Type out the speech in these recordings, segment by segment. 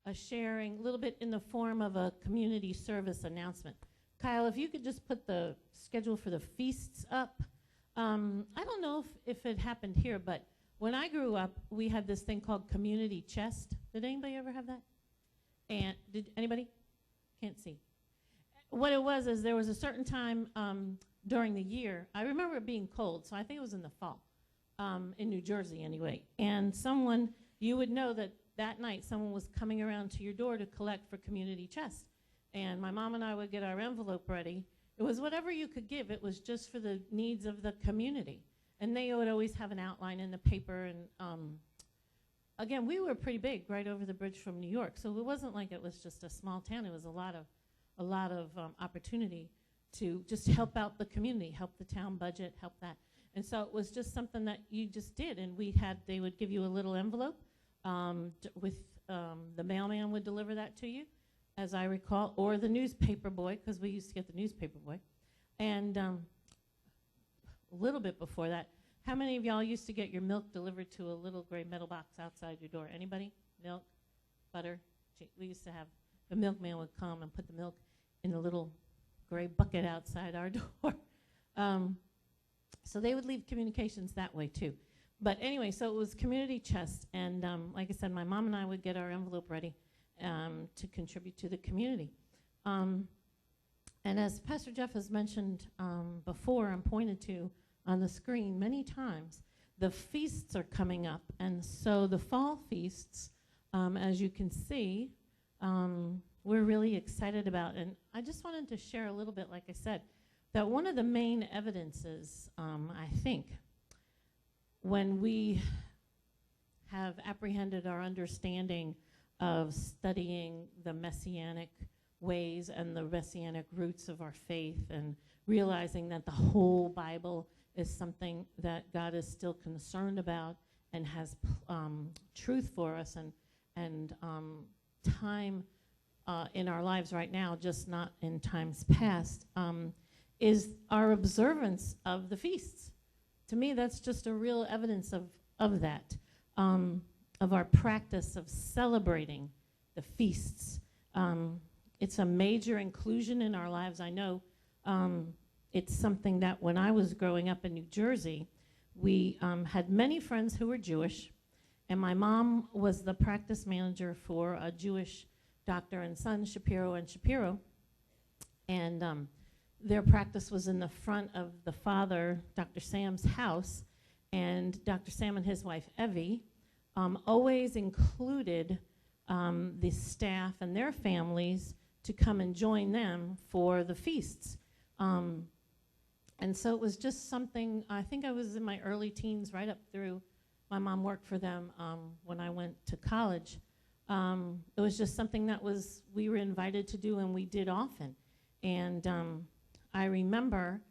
a sharing, a little bit in the form of a community service announcement. Kyle, if you could just put the schedule for the feasts up. I don't know if it happened here, but when I grew up, we had this thing called community chest. Did anybody ever have that? And did anybody? Can't see. What it was is there was a certain time during the year. I remember it being cold, so I think it was in the fall, in New Jersey anyway. And someone, you would know that night someone was coming around to your door to collect for community chest. And my mom and I would get our envelope ready. It was whatever you could give. It was just for the needs of the community. And they would always have an outline in the paper. And again, we were pretty big right over the bridge from New York. So it wasn't like it was just a small town. It was a lot of opportunity to just help out the community, help the town budget, help that. And so it was just something that you just did. And they would give you a little envelope with the mailman would deliver that to you, as I recall, or the newspaper boy, because we used to get the newspaper boy. And a little bit before that, how many of y'all used to get your milk delivered to a little gray metal box outside your door? Anybody? Milk, butter? We used to have, the milkman would come and put the milk in a little gray bucket outside our door. So they would leave communications that way too. But anyway, so it was community chest, and like I said, my mom and I would get our envelope ready to contribute to the community. And as Pastor Jeff has mentioned before and pointed to on the screen many times, the feasts are coming up. And so the fall feasts, as you can see, we're really excited about. And I just wanted to share a little bit, like I said, that one of the main evidences, I think, when we have apprehended our understanding of studying the messianic ways and the messianic roots of our faith, and realizing that the whole Bible is something that God is still concerned about and has truth for us and time in our lives right now, just not in times past, is our observance of the feasts. To me, that's just a real evidence of that, of our practice of celebrating the feasts. It's a major inclusion in our lives. I know it's something that when I was growing up in New Jersey, we had many friends who were Jewish, and my mom was the practice manager for a Jewish doctor and son, Shapiro and Shapiro, and their practice was in the front of the father, Dr. Sam's house, and Dr. Sam and his wife, Evie, always included the staff and their families to come and join them for the feasts. And so it was just something, I think I was in my early teens, right up through, my mom worked for them when I went to college. It was just something that we were invited to do, and we did often. And I remember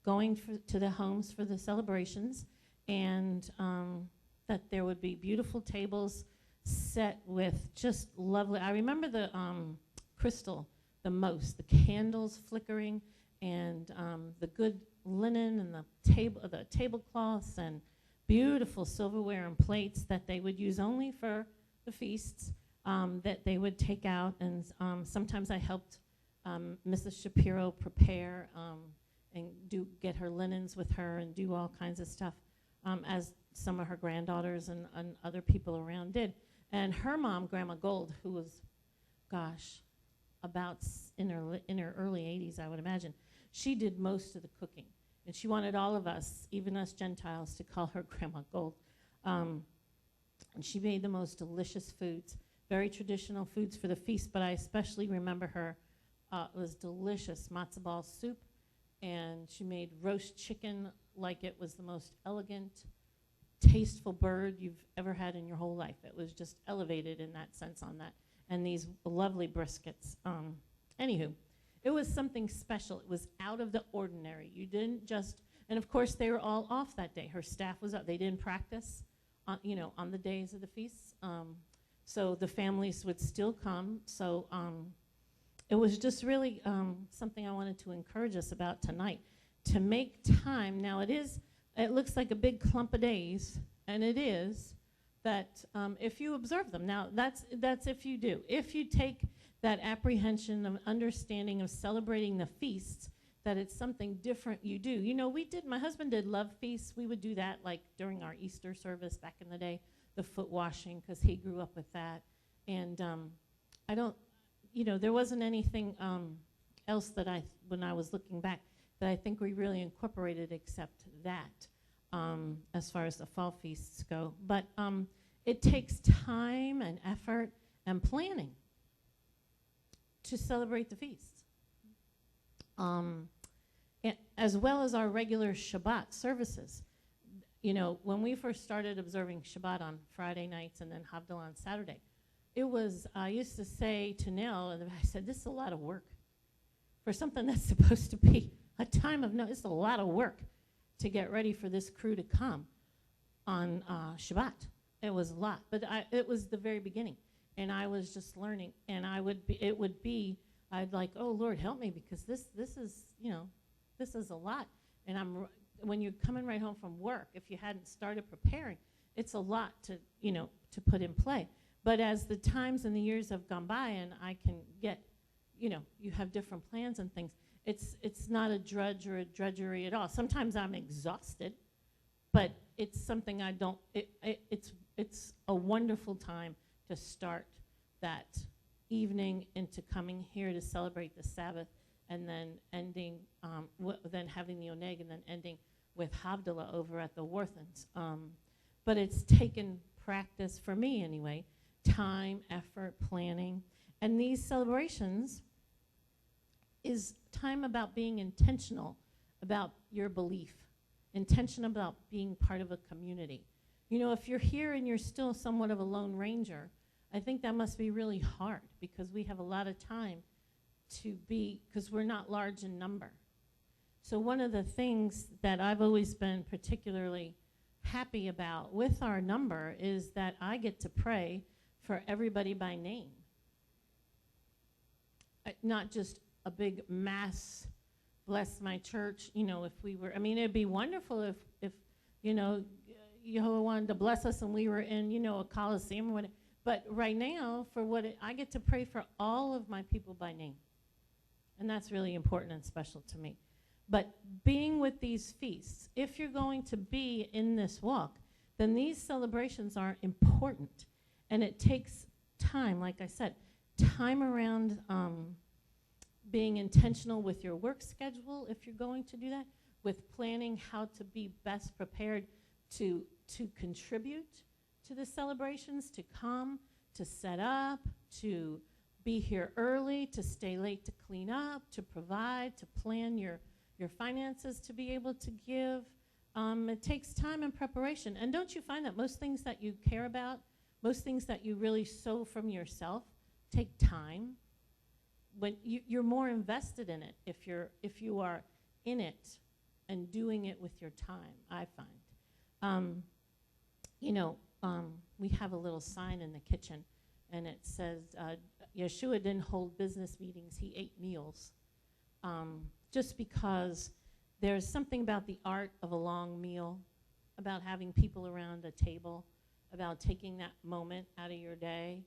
going to the homes for the celebrations, and that there would be beautiful tables set with just lovely, I remember the crystal the most, the candles flickering, and the good linen and the tablecloths and beautiful silverware and plates that they would use only for the feasts, that they would take out. And sometimes I helped Mrs. Shapiro prepare and get her linens with her and do all kinds of stuff, as some of her granddaughters and other people around did. And her mom, Grandma Gold, who was, gosh, about in her early 80s, I would imagine, she did most of the cooking. And she wanted all of us, even us Gentiles, to call her Grandma Gold. And she made the most delicious foods, very traditional foods for the feast, but I especially remember her, it was delicious matzo ball soup, and she made roast chicken like it was the most elegant, tasteful bird you've ever had in your whole life. It was just elevated in that sense on that. And these lovely briskets. Anywho, it was something special. It was out of the ordinary. You didn't just, and of course they were all off that day. Her staff was up. They didn't practice on, on the days of the feasts. So the families would still come. So it was just really something I wanted to encourage us about tonight, to make time. Now it looks like a big clump of days, and it is, that if you observe them. Now, that's if you do. If you take that apprehension of understanding of celebrating the feasts, that it's something different you do. You know, my husband did love feasts. We would do that like during our Easter service back in the day, the foot washing, because he grew up with that. And there wasn't anything else that when I was looking back, that I think we really incorporated except that. As far as the fall feasts go. But it takes time and effort and planning to celebrate the feasts. As well as our regular Shabbat services. You know, when we first started observing Shabbat on Friday nights and then Havdalah on Saturday, I used to say to Nell, and I said, this is a lot of work. For something that's supposed to be a time of no, it's a lot of work to get ready for this crew to come on Shabbat. It was a lot, but it was the very beginning, and I was just learning, and I'd like, oh Lord, help me, because this is a lot, and when you're coming right home from work, if you hadn't started preparing, it's a lot to put in play. But as the times and the years have gone by, and I can get, you have different plans and things. It's not a drudge or a drudgery at all. Sometimes I'm exhausted, but it's something I don't. It's a wonderful time to start that evening into coming here to celebrate the Sabbath, and then ending, then having the oneg, and then ending with Havdalah over at the Worthens. But it's taken practice for me anyway, time, effort, planning, and these celebrations is time about being intentional about your belief, intentional about being part of a community. You know, if you're here and you're still somewhat of a lone ranger, I think that must be really hard, because we have a lot of time because we're not large in number. So one of the things that I've always been particularly happy about with our number is that I get to pray for everybody by name. Not just a big mass, bless my church, if we were, it'd be wonderful if Yehovah wanted to bless us and we were in, a coliseum or whatever. But right now, I get to pray for all of my people by name. And that's really important and special to me. But being with these feasts, if you're going to be in this walk, then these celebrations are important. And it takes time, like I said, time around being intentional with your work schedule, if you're going to do that, with planning how to be best prepared to contribute to the celebrations, to come, to set up, to be here early, to stay late to clean up, to provide, to plan your finances to be able to give. It takes time and preparation. And don't you find that most things that you care about, most things that you really sow from yourself, take time? When you're more invested in it if you are in it and doing it with your time, I find. We have a little sign in the kitchen, and it says, Yeshua didn't hold business meetings, he ate meals. Just because there's something about the art of a long meal, about having people around a table, about taking that moment out of your day,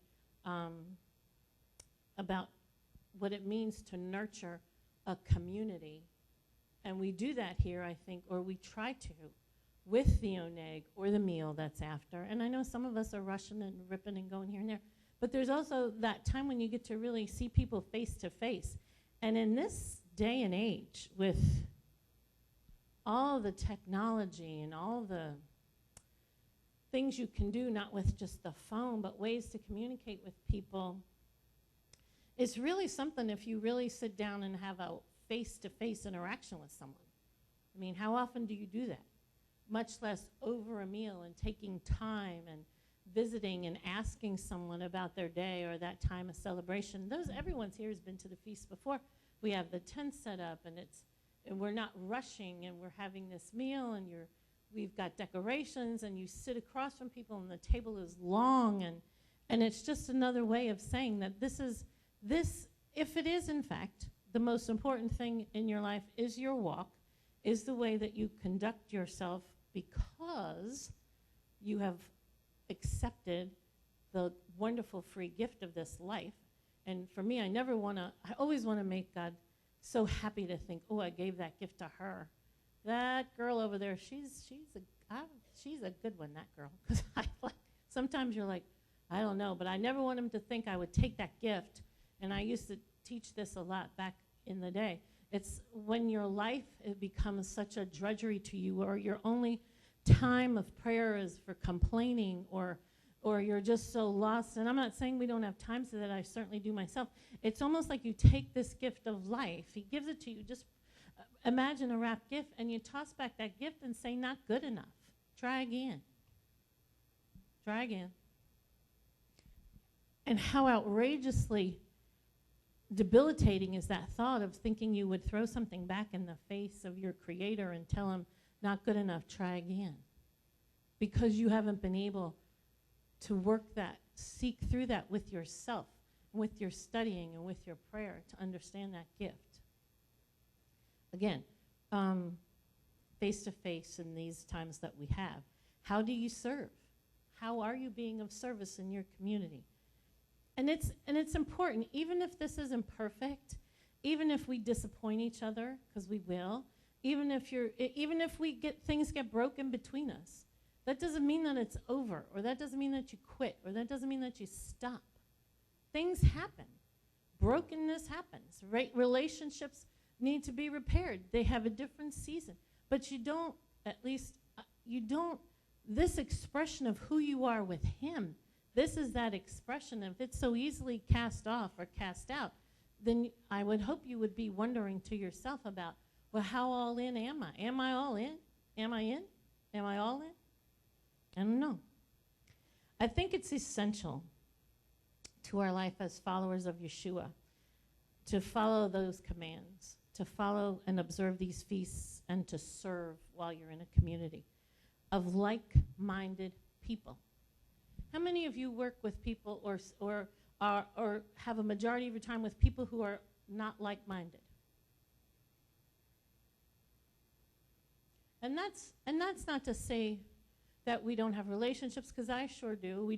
about what it means to nurture a community. And we do that here, I think, or we try to, with the oneg or the meal that's after. And I know some of us are rushing and ripping and going here and there, but there's also that time when you get to really see people face to face. And in this day and age, with all the technology and all the things you can do, not with just the phone, but ways to communicate with people, it's really something if you really sit down and have a face-to-face interaction with someone. I mean, how often do you do that? Much less over a meal and taking time and visiting and asking someone about their day or that time of celebration. Everyone's here has been to the feast before. We have the tent set up, and we're not rushing, and we're having this meal, and we've got decorations, and you sit across from people, and the table is long, and it's just another way of saying that this, if it is in fact the most important thing in your life, is your walk, is the way that you conduct yourself, because you have accepted the wonderful free gift of this life. And for me, I always want to make God so happy to think, oh, I gave that gift to her. That girl over there, she's a good one, that girl. Because sometimes you're like, I don't know, but I never want him to think I would take that gift. And I used to teach this a lot back in the day. It's when your life, it becomes such a drudgery to you, or your only time of prayer is for complaining, or you're just so lost. And I'm not saying we don't have times that I certainly do myself. It's almost like you take this gift of life. He gives it to you. Just imagine a wrapped gift, and you toss back that gift and say, not good enough. Try again. Try again. And how outrageously debilitating is that thought of thinking you would throw something back in the face of your Creator and tell him, not good enough, try again. Because you haven't been able to work that, seek through that with yourself, with your studying and with your prayer to understand that gift. Again, face to face in these times that we have, how do you serve? How are you being of service in your community? And it's important, even if this isn't perfect, even if we disappoint each other, because we will, even if things get broken between us, that doesn't mean that it's over, or that doesn't mean that you quit, or that doesn't mean that you stop. Things happen. Brokenness happens, right? Relationships need to be repaired. They have a different season. But you don't, this expression of who you are with him, this is that expression. If it's so easily cast off or cast out, then I would hope you would be wondering to yourself about, well, how all in am I? Am I all in? Am I in? Am I all in? I don't know. I think it's essential to our life as followers of Yeshua to follow those commands, to follow and observe these feasts, and to serve while you're in a community of like-minded people. How many of you work with people or have a majority of your time with people who are not like-minded? And that's not to say that we don't have relationships, because I sure do.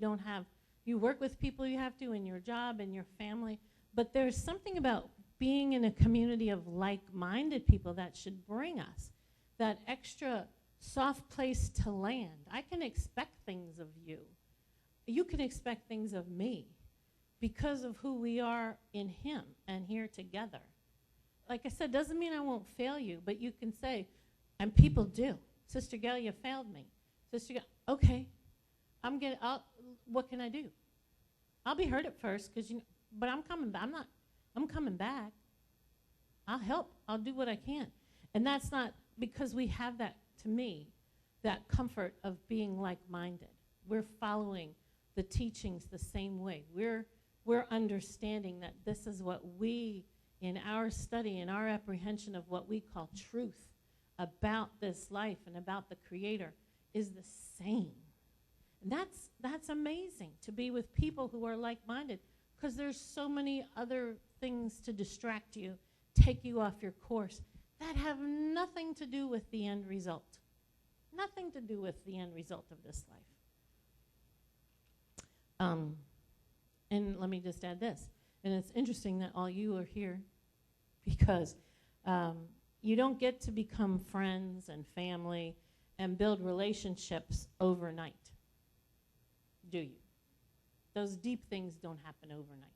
You work with people you have to in your job and your family, but there's something about being in a community of like-minded people that should bring us that extra soft place to land. I can expect things of you. You can expect things of me because of who we are in him and here together. Like I said, doesn't mean I won't fail you, but you can say, and people do, Sister Gail, you failed me. Sister Gail, okay, what can I do? I'll be hurt at first, but I'm coming back. I'm coming back. I'll help. I'll do what I can. And that's not because we have that, to me, that comfort of being like-minded. We're following the teachings the same way. We're understanding that this is what we, in our study, in our apprehension of what we call truth about this life and about the Creator, is the same. And that's amazing, to be with people who are like-minded, because there's so many other things to distract you, take you off your course, that have nothing to do with the end result. Nothing to do with the end result of this life. And let me just add this. And it's interesting that all you are here because you don't get to become friends and family and build relationships overnight, do you? Those deep things don't happen overnight.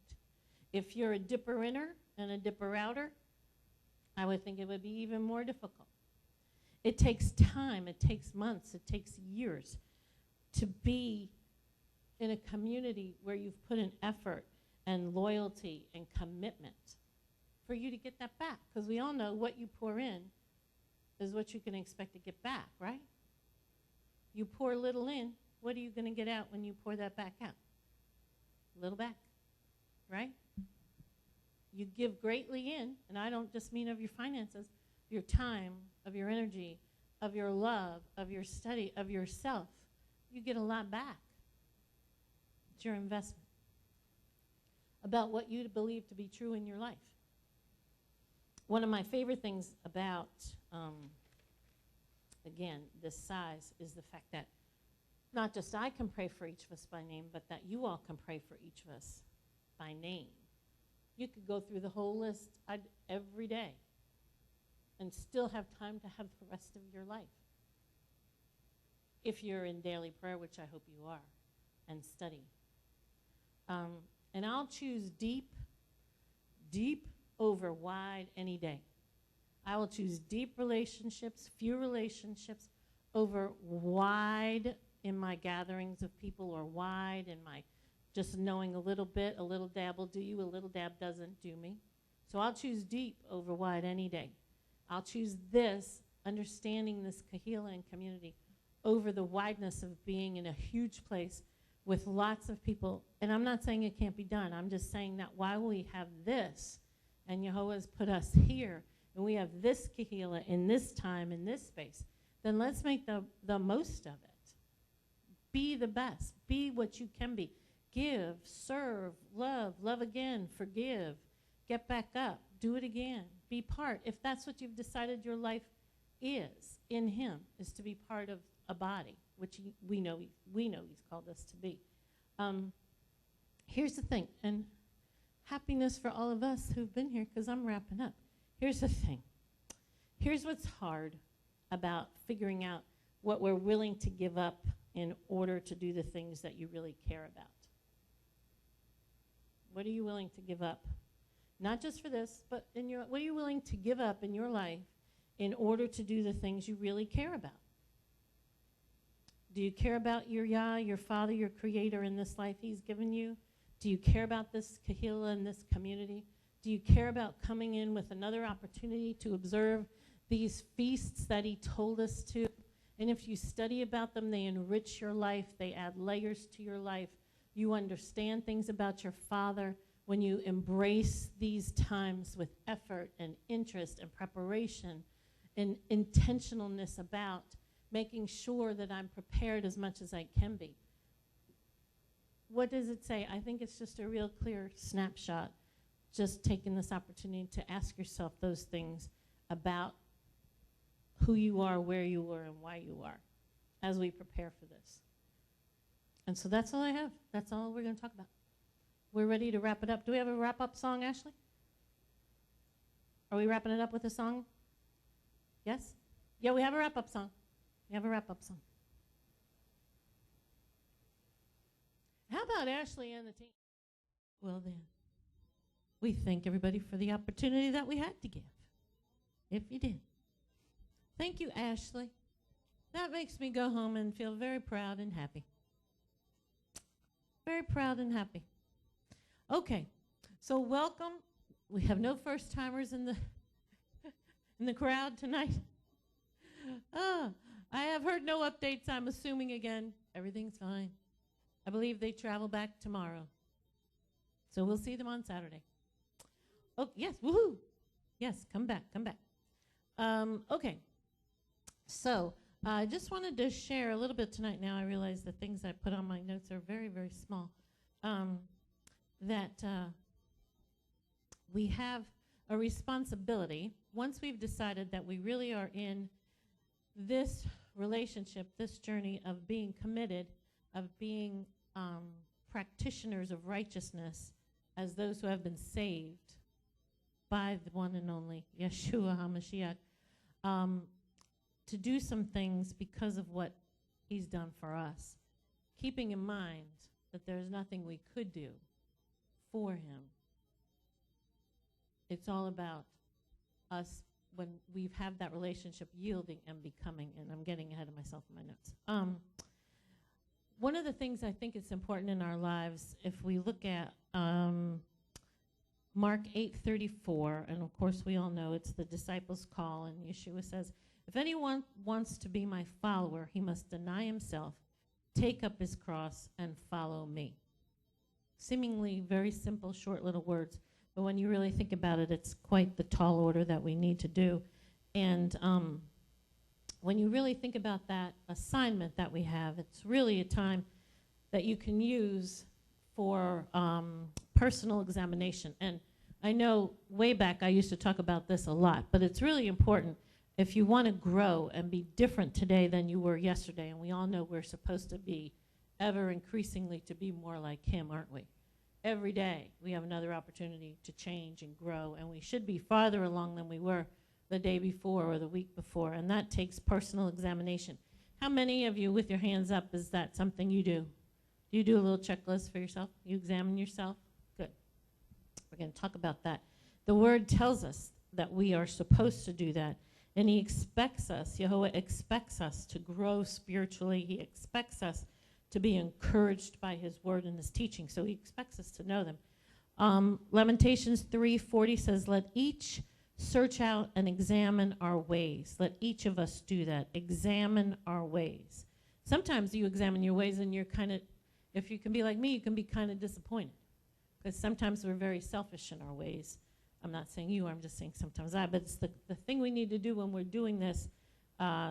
If you're a dipper inner and a dipper outer, I would think it would be even more difficult. It takes time, it takes months, it takes years to be in a community where you've put in effort and loyalty and commitment for you to get that back. Because we all know what you pour in is what you can expect to get back, right? You pour little in, what are you going to get out when you pour that back out? A little back, right? You give greatly in, and I don't just mean of your finances, your time, of your energy, of your love, of your study, of yourself. You get a lot back. It's your investment about what you believe to be true in your life. One of my favorite things about, again, this size is the fact that not just I can pray for each of us by name, but that you all can pray for each of us by name. You could go through the whole list every day and still have time to have the rest of your life. If you're in daily prayer, which I hope you are, and study. And I'll choose deep over wide any day. I will choose deep relationships, few relationships, over wide in my gatherings of people, or wide in my just knowing a little bit. A little dab will do you, a little dab doesn't do me. So I'll choose deep over wide any day. I'll choose this, understanding this Kahila and community, over the wideness of being in a huge place with lots of people. And I'm not saying it can't be done. I'm just saying that while we have this, and Yehovah's put us here, and we have this Kahila in this time, in this space, then let's make the most of it. Be the best. Be what you can be. Give, serve, love again, forgive, get back up, do it again, be part. If that's what you've decided your life is in Him, is to be part of a body, which we know He's called us to be. Here's the thing, and happiness for all of us who've been here, because I'm wrapping up. Here's the thing. Here's what's hard about figuring out what we're willing to give up in order to do the things that you really care about. What are you willing to give up? Not just for this, but what are you willing to give up in your life in order to do the things you really care about? Do you care about your Yah, your Father, your Creator in this life He's given you? Do you care about this Kahila and this community? Do you care about coming in with another opportunity to observe these feasts that He told us to? And if you study about them, they enrich your life. They add layers to your life. You understand things about your Father when you embrace these times with effort and interest and preparation and intentionalness about making sure that I'm prepared as much as I can be. What does it say? I think it's just a real clear snapshot, just taking this opportunity to ask yourself those things about who you are, where you were, and why you are as we prepare for this. And so that's all I have. That's all we're going to talk about. We're ready to wrap it up. Do we have a wrap-up song, Ashley? Are we wrapping it up with a song? Yes? Yeah, we have a wrap-up song. We have a wrap-up song. How about Ashley and the team? Well then, we thank everybody for the opportunity that we had to give, if you did. Thank you, Ashley. That makes me go home and feel very proud and happy. Very proud and happy. Okay, so welcome. We have no first-timers in the crowd tonight. I have heard no updates. I'm assuming again everything's fine. I believe they travel back tomorrow. So we'll see them on Saturday. Oh, yes, woohoo. Yes, come back, come back. Okay, so I just wanted to share a little bit tonight. Now I realize the things I put on my notes are very, very small. That we have a responsibility, once we've decided that we really are in this relationship, this journey of being committed, of being practitioners of righteousness as those who have been saved by the one and only Yeshua HaMashiach, to do some things because of what He's done for us, keeping in mind that there's nothing we could do for Him. It's all about us when we have that relationship yielding and becoming, and I'm getting ahead of myself in my notes. One of the things I think is important in our lives, if we look at Mark 8:34, and of course we all know it's the disciples' call, and Yeshua says, if anyone wants to be my follower, he must deny himself, take up his cross, and follow me. Seemingly very simple, short little words, but when you really think about it, it's quite the tall order that we need to do. And when you really think about that assignment that we have, it's really a time that you can use for personal examination. And I know way back I used to talk about this a lot, but it's really important if you want to grow and be different today than you were yesterday, and we all know we're supposed to be ever increasingly to be more like him, aren't we? Every day we have another opportunity to change and grow, and we should be farther along than we were the day before or the week before, and that takes personal examination. How many of you, with your hands up, is that something you do? Do you do a little checklist for yourself? You examine yourself? Good. We're going to talk about that. The Word tells us that we are supposed to do that. And he expects us, Jehovah expects us to grow spiritually. He expects us to be encouraged by his word and his teaching. So he expects us to know them. Lamentations 3:40 says, let each search out and examine our ways. Let each of us do that. Examine our ways. Sometimes you examine your ways and you're kind of, if you can be like me, you can be kind of disappointed. Because sometimes we're very selfish in our ways. I'm not saying you, I'm just saying sometimes I, but it's the thing we need to do when we're doing this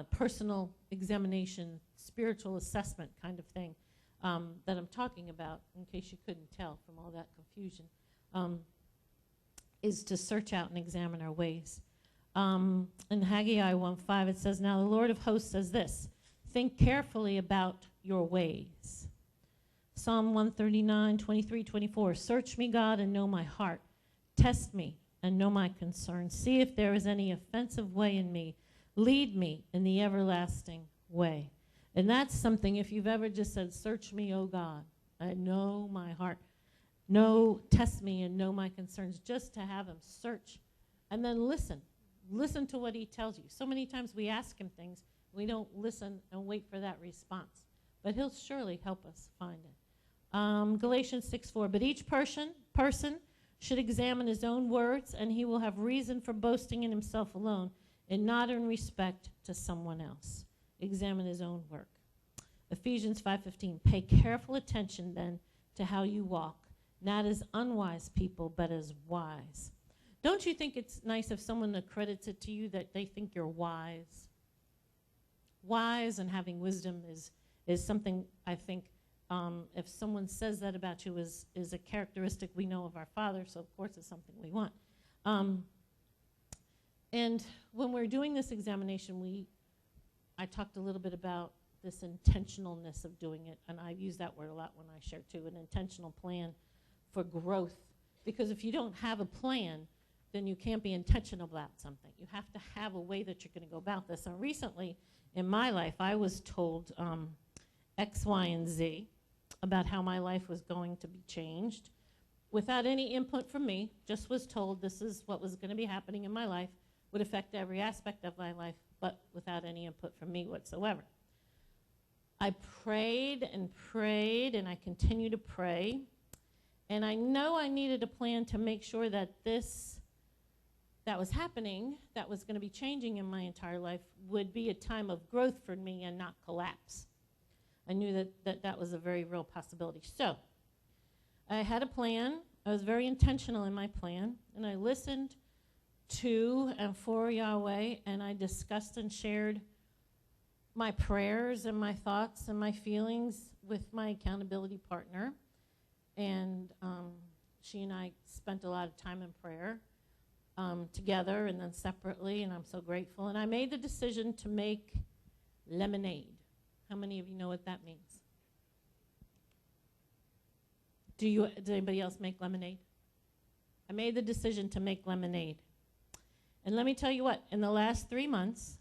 personal examination, spiritual assessment kind of thing that I'm talking about, in case you couldn't tell from all that confusion, is to search out and examine our ways. In Haggai 1:5 it says, now the Lord of hosts says this, think carefully about your ways. Psalm 139:23-24, search me, God, and know my heart. Test me and know my concerns. See if there is any offensive way in me. Lead me in the everlasting way. And that's something, if you've ever just said, search me, O God, and know my heart. Test me and know my concerns. Just to have him search. And then listen. Listen to what he tells you. So many times we ask him things, we don't listen and wait for that response. But he'll surely help us find it. Galatians 6:4, but each person should examine his own words, and he will have reason for boasting in himself alone, and not in respect to someone else. Examine his own work. Ephesians 5:15, pay careful attention then to how you walk, not as unwise people, but as wise. Don't you think it's nice if someone accredits it to you that they think you're wise? Wise and having wisdom is something I think if someone says that about you is a characteristic we know of our Father, so of course it's something we want. And when we're doing this examination, I talked a little bit about this intentionalness of doing it, and I use that word a lot when I share too, an intentional plan for growth. Because if you don't have a plan, then you can't be intentional about something. You have to have a way that you're going to go about this. And recently in my life, I was told X, Y, and Z about how my life was going to be changed without any input from me. Just was told this is what was going to be happening in my life, would affect every aspect of my life, but without any input from me whatsoever. I prayed and prayed, and I continue to pray. And I know I needed a plan to make sure that that was happening, that was going to be changing in my entire life, would be a time of growth for me and not collapse. I knew that was a very real possibility. So I had a plan. I was very intentional in my plan, and I listened to and for Yahweh, and I discussed and shared my prayers and my thoughts and my feelings with my accountability partner. And she and I spent a lot of time in prayer together and then separately, and I'm so grateful. And I made the decision to make lemonade. How many of you know what that means? Does anybody else make lemonade? I made the decision to make lemonade. And let me tell you what, in the last 3 months,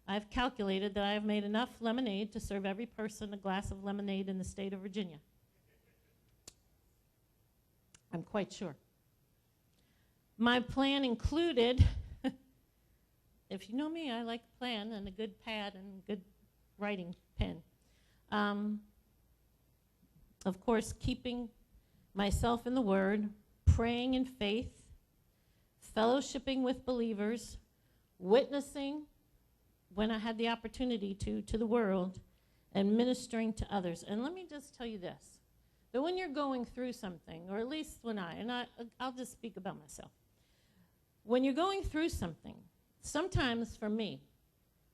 I've calculated that I have made enough lemonade to serve every person a glass of lemonade in the state of Virginia. I'm quite sure. My plan included, if you know me, I like a plan and a good pad and a good writing pen. Of course, keeping myself in the Word, praying in faith, fellowshipping with believers, witnessing when I had the opportunity to the world, and ministering to others. And let me just tell you this, that when you're going through something, or at least when I'll just speak about myself. When you're going through something, sometimes for me,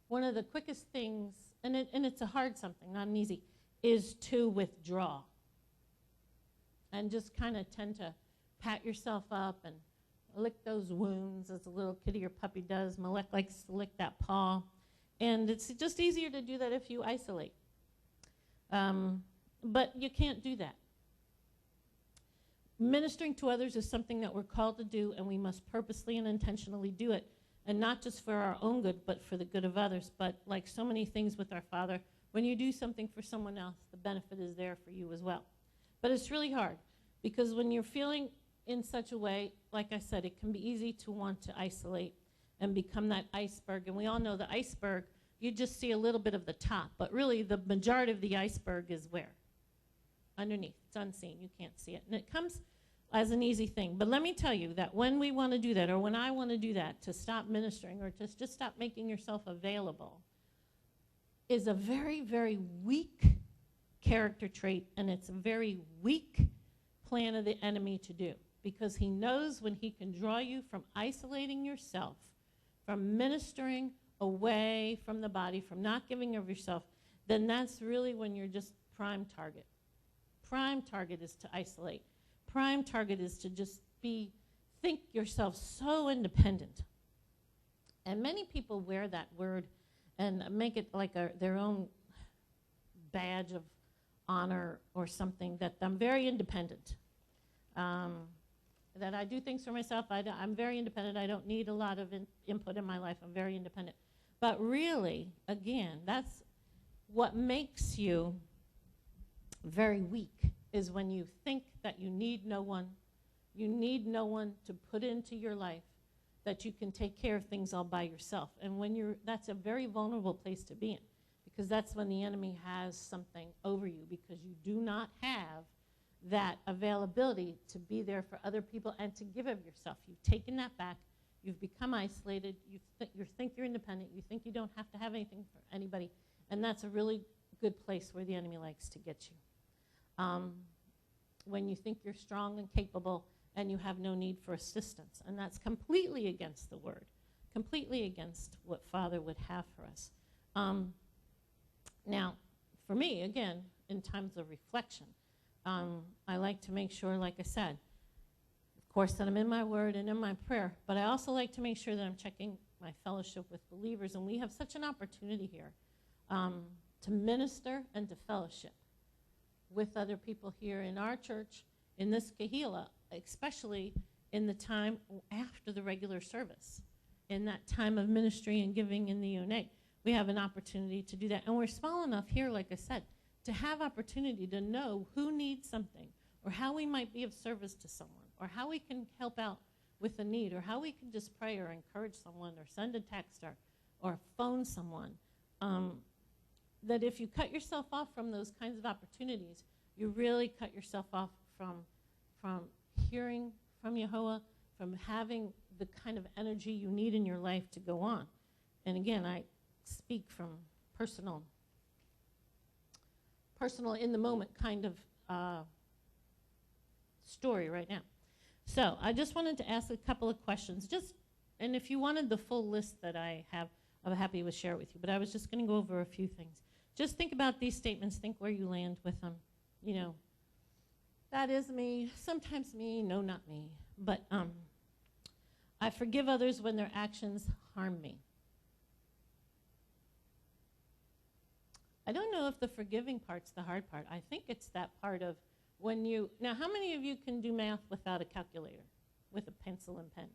one of the quickest things, and it's a hard something, not an easy, is to withdraw. And just kind of tend to pat yourself up and, lick those wounds as a little kitty or puppy does. Malek likes to lick that paw. And it's just easier to do that if you isolate. But you can't do that. Ministering to others is something that we're called to do, and we must purposely and intentionally do it. And not just for our own good, but for the good of others. But like so many things with our Father, when you do something for someone else, the benefit is there for you as well. But it's really hard, because when you're feeling in such a way, like I said, it can be easy to want to isolate and become that iceberg. And we all know the iceberg, you just see a little bit of the top, but really the majority of the iceberg is where? Underneath. It's unseen. You can't see it. And it comes as an easy thing. But let me tell you that when we want to do that, or when I want to do that, to stop ministering or to just stop making yourself available, is a very, very weak character trait, and it's a very weak plan of the enemy to do, because he knows when he can draw you from isolating yourself, from ministering away from the body, from not giving of yourself, then that's really when you're just prime target. Prime target is to isolate. Prime target is to just think yourself so independent. And many people wear that word and make it like their own badge of honor or something, that I'm very independent. That I do things for myself. I'm very independent. I don't need a lot of input in my life. I'm very independent. But really, again, that's what makes you very weak, is when you think that you need no one to put into your life, that you can take care of things all by yourself. And when that's a very vulnerable place to be in, because that's when the enemy has something over you, because you do not have that availability to be there for other people and to give of yourself. You've taken that back. You've become isolated. You think you're independent. You think you don't have to have anything for anybody. And that's a really good place where the enemy likes to get you. When you think you're strong and capable and you have no need for assistance. And that's completely against the word, completely against what Father would have for us. Now, for me, again, in times of reflection, I like to make sure, like I said, of course, that I'm in my word and in my prayer, but I also like to make sure that I'm checking my fellowship with believers. And we have such an opportunity here to minister and to fellowship with other people here in our church, in this kahila, especially in the time after the regular service, in that time of ministry and giving in the UNA. We have an opportunity to do that. And we're small enough here, like I said, to have opportunity to know who needs something, or how we might be of service to someone, or how we can help out with a need, or how we can just pray or encourage someone, or send a text, or phone someone. That if you cut yourself off from those kinds of opportunities, you really cut yourself off from hearing from Yehovah, from having the kind of energy you need in your life to go on. And again, I speak from personal in the moment kind of story right now. So I just wanted to ask a couple of questions. And if you wanted the full list that I have, I'm happy to share it with you. But I was just going to go over a few things. Just think about these statements. Think where you land with them. You know, that is me. Sometimes me. No, not me. But I forgive others when their actions harm me. I don't know if the forgiving part's the hard part. I think it's that part of when you... Now, how many of you can do math without a calculator, with a pencil and pen?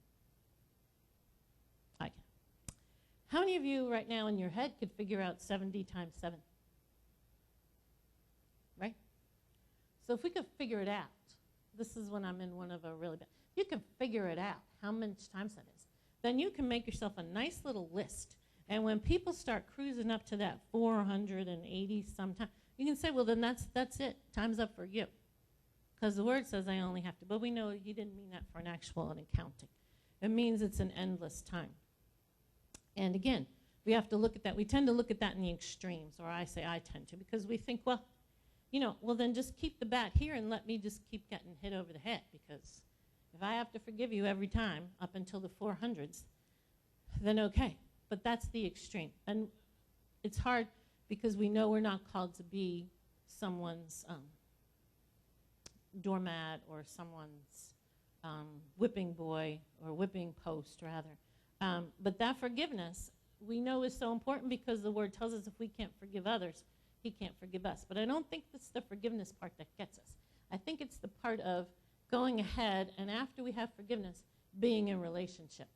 I can. How many of you right now in your head could figure out 70 times 7? Right? So if we could figure it out, this is when I'm in one of a really bad... You can figure it out, how many times that is. Then you can make yourself a nice little list. And when people start cruising up to that 480 sometime, you can say, well, then that's it. Time's up for you. Because the word says I only have to. But we know he didn't mean that for an actual accounting. It means it's an endless time. And again, we have to look at that. We tend to look at that in the extremes, or I tend to, because we think, well, well, then just keep the bat here and let me just keep getting hit over the head, because if I have to forgive you every time up until the 400s, then okay. But that's the extreme. And it's hard because we know we're not called to be someone's doormat or someone's whipping boy or whipping post, rather. But that forgiveness, we know is so important because the word tells us if we can't forgive others, he can't forgive us. But I don't think it's the forgiveness part that gets us. I think it's the part of going ahead and after we have forgiveness, being in relationship.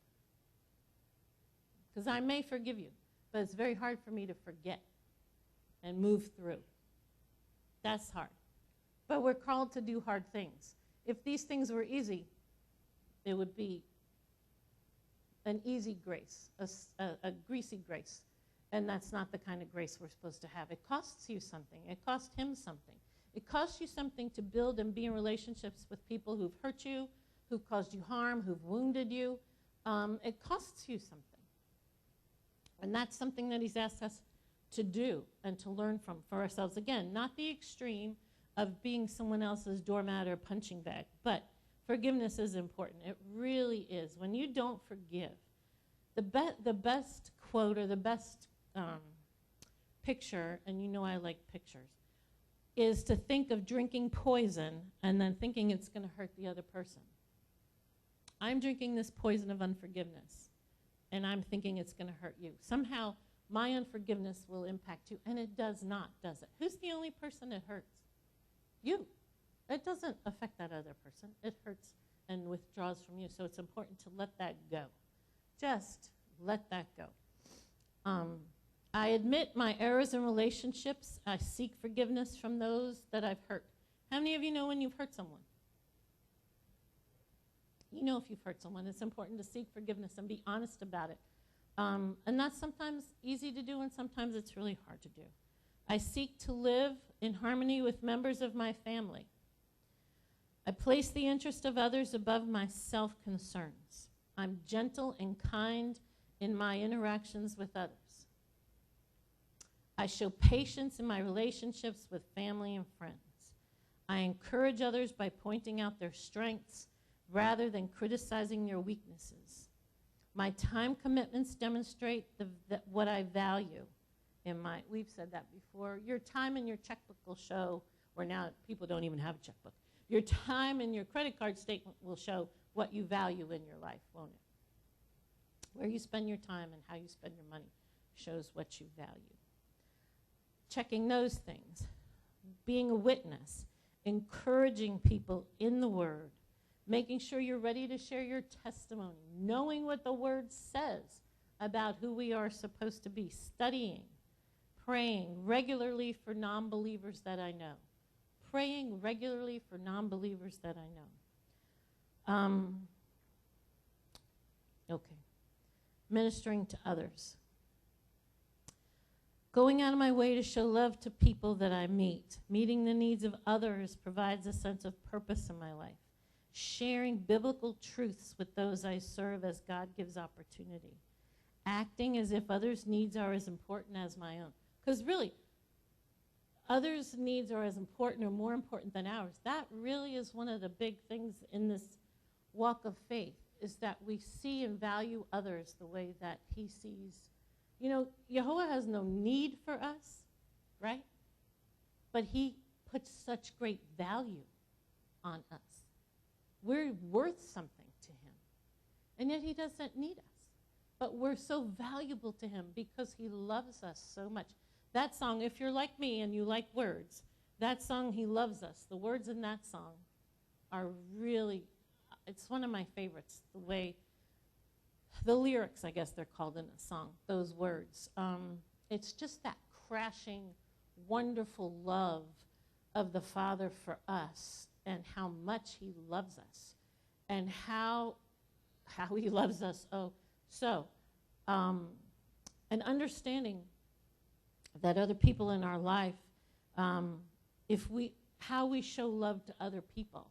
Because I may forgive you, but it's very hard for me to forget and move through. That's hard. But we're called to do hard things. If these things were easy, it would be an easy grace, a greasy grace. And that's not the kind of grace we're supposed to have. It costs you something. It cost him something. It costs you something to build and be in relationships with people who've hurt you, who've caused you harm, who've wounded you. It costs you something. And that's something that he's asked us to do and to learn from for ourselves. Again, not the extreme of being someone else's doormat or punching bag, but forgiveness is important. It really is. When you don't forgive, the best quote or the best picture, and you know I like pictures, is to think of drinking poison and then thinking it's going to hurt the other person. I'm drinking this poison of unforgiveness, and I'm thinking it's going to hurt you. Somehow, my unforgiveness will impact you, and it does not, does it? Who's the only person it hurts? You. It doesn't affect that other person. It hurts and withdraws from you, so it's important to let that go. Just let that go. I admit my errors in relationships. I seek forgiveness from those that I've hurt. How many of you know when you've hurt someone? You know if you've hurt someone. It's important to seek forgiveness and be honest about it. And that's sometimes easy to do, and sometimes it's really hard to do. I seek to live in harmony with members of my family. I place the interest of others above my self-concerns. I'm gentle and kind in my interactions with others. I show patience in my relationships with family and friends. I encourage others by pointing out their strengths rather than criticizing their weaknesses. My time commitments demonstrate what I value in my, we've said that before, your time and your checkbook will show, or now people don't even have a checkbook, your time and your credit card statement will show what you value in your life, won't it? Where you spend your time and how you spend your money shows what you value. Checking those things, being a witness, encouraging people in the Word, making sure you're ready to share your testimony, knowing what the Word says about who we are supposed to be, studying, praying regularly for non-believers that I know. Praying regularly for non-believers that I know. Okay. Ministering to others. Going out of my way to show love to people that I meet. Meeting the needs of others provides a sense of purpose in my life. Sharing biblical truths with those I serve as God gives opportunity. Acting as if others' needs are as important as my own. Because really, others' needs are as important or more important than ours. That really is one of the big things in this walk of faith, is that we see and value others the way that he sees. You know, Jehovah has no need for us, right? But he puts such great value on us. We're worth something to him. And yet he doesn't need us. But we're so valuable to him because he loves us so much. That song, if you're like me and you like words, that song, He Loves Us, the words in that song are really, it's one of my favorites, the way, the lyrics, I guess they're called in a song, those words. It's just that crashing, wonderful love of the Father for us and how much he loves us and how he loves us. And understanding that other people in our life, how we show love to other people.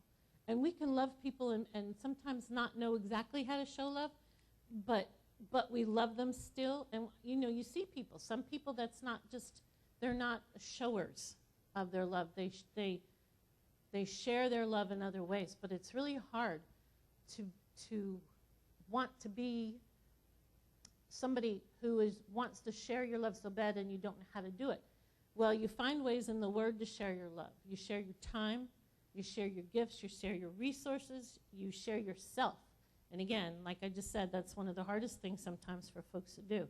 And we can love people and sometimes not know exactly how to show love, but we love them still. And you know, you see people, some people that's not just, they're not showers of their love. They share their love in other ways, but it's really hard to want to be somebody who wants to share your love so bad and you don't know how to do it. Well, you find ways in the Word to share your love. You share your time, you share your gifts, you share your resources, you share yourself. And again, like I just said, that's one of the hardest things sometimes for folks to do,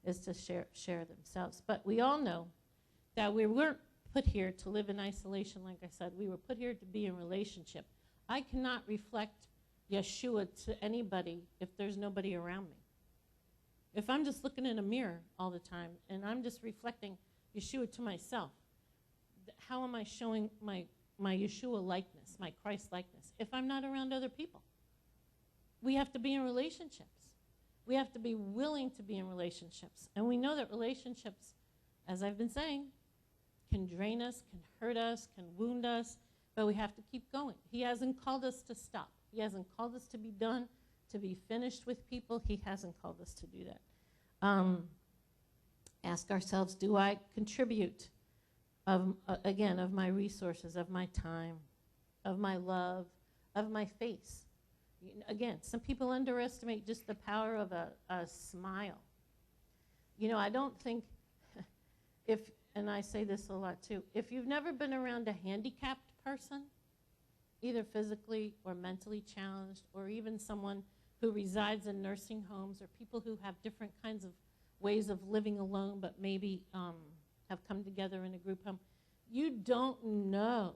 is to share themselves. But we all know that we weren't put here to live in isolation, like I said. We were put here to be in relationship. I cannot reflect Yeshua to anybody if there's nobody around me. If I'm just looking in a mirror all the time and I'm just reflecting Yeshua to myself, how am I showing my Yeshua likeness, my Christ likeness, if I'm not around other people? We have to be in relationships. We have to be willing to be in relationships. And we know that relationships, as I've been saying, can drain us, can hurt us, can wound us, but we have to keep going. He hasn't called us to stop. He hasn't called us to be done, to be finished with people. He hasn't called us to do that. Ask ourselves, do I contribute, again, of my resources, of my time, of my love, of my face? Again, some people underestimate just the power of a smile. You know, I don't think, and I say this a lot too, if you've never been around a handicapped person, either physically or mentally challenged, or even someone who resides in nursing homes, or people who have different kinds of ways of living alone but maybe have come together in a group home, you don't know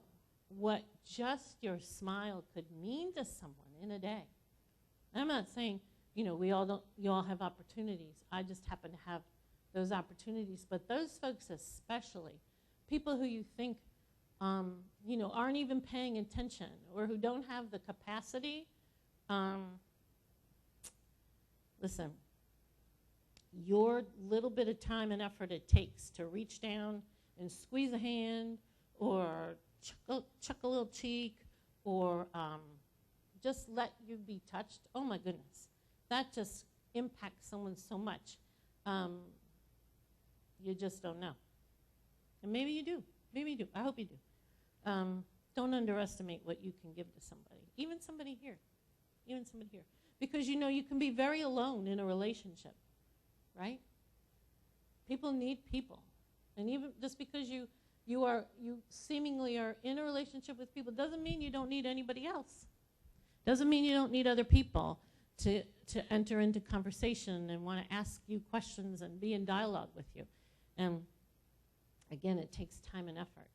what just your smile could mean to someone in a day. I'm not saying, you know, you all have opportunities. I just happen to have those opportunities. But those folks especially, people who you think, you know, aren't even paying attention or who don't have the capacity, listen, your little bit of time and effort it takes to reach down and squeeze a hand or chuck a little cheek or just let you be touched, oh my goodness, that just impacts someone so much. You just don't know. And maybe you do. Maybe you do. I hope you do. Don't underestimate what you can give to somebody, even somebody here. Even somebody here. Because you know you can be very alone in a relationship, right? People need people. And even just because you seemingly are in a relationship with people doesn't mean you don't need anybody else. Doesn't mean you don't need other people to enter into conversation and want to ask you questions and be in dialogue with you. And again, it takes time and effort.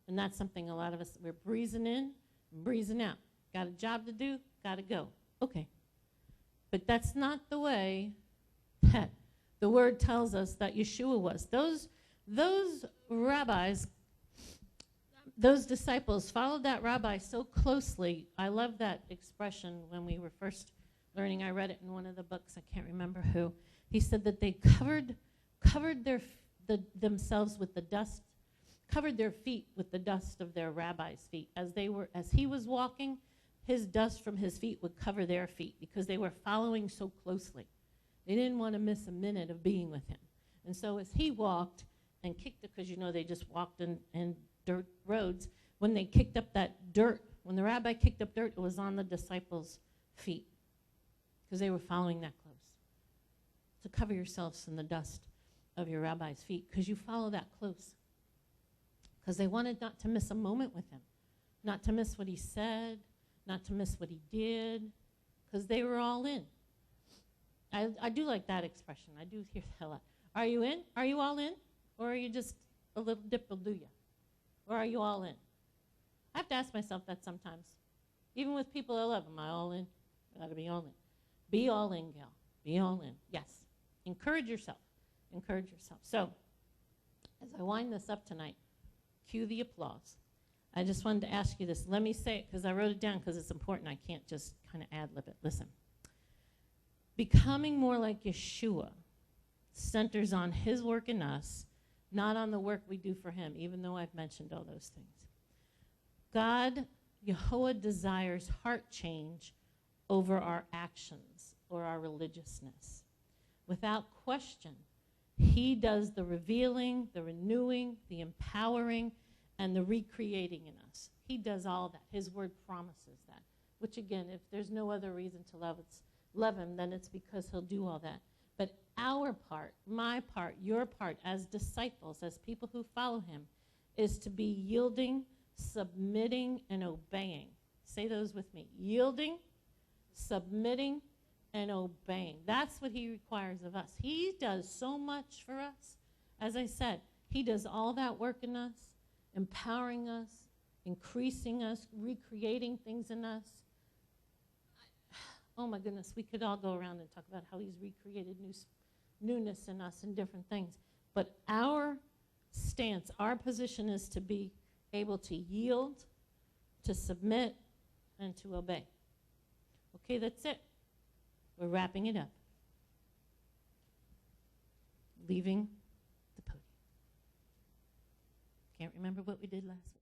And that's something a lot of us, we're breezing in, breezing out. Got a job to do, got to go. Okay. But that's not the way that the word tells us that Yeshua was. Those rabbis, those disciples followed that rabbi so closely. I love that expression when we were first learning. I read it in one of the books. I can't remember who. He said that they covered themselves with the dust, covered their feet with the dust of their rabbi's feet. As he was walking, his dust from his feet would cover their feet because they were following so closely. They didn't want to miss a minute of being with him. And so as he walked and kicked it, because you know they just walked in dirt roads, when they kicked up that dirt, when the rabbi kicked up dirt, it was on the disciples' feet because they were following that close. So cover yourselves in the dust of your rabbi's feet because you follow that close. Because they wanted not to miss a moment with him, not to miss what he said, not to miss what he did, because they were all in. I do like that expression. I do hear that a lot. Are you in? Are you all in? Or are you just a little dip-a-do-ya? Or are you all in? I have to ask myself that sometimes. Even with people I love, am I all in? I got to be all in. Be all in, Gail. Be all in. Yes. Encourage yourself. Encourage yourself. So, as I wind this up tonight, cue the applause. I just wanted to ask you this. Let me say it because I wrote it down because it's important. I can't just kind of ad-lib it. Listen. Becoming more like Yeshua centers on his work in us, not on the work we do for him, even though I've mentioned all those things. God, Yehovah, desires heart change over our actions or our religiousness. Without question, he does the revealing, the renewing, the empowering, and the recreating in us. He does all that. His word promises that, which again, if there's no other reason to love him, then it's because he'll do all that. But our part, my part, your part as disciples, as people who follow him, is to be yielding, submitting and obeying. Say those with me. Yielding, submitting, and obeying. That's what he requires of us. He does so much for us. As I said, he does all that work in us, empowering us, increasing us, recreating things in us. Oh my goodness, we could all go around and talk about how he's recreated newness in us and different things. But our stance, our position is to be able to yield, to submit, and to obey. Okay, that's it. We're wrapping it up. Leaving the podium. Can't remember what we did last week.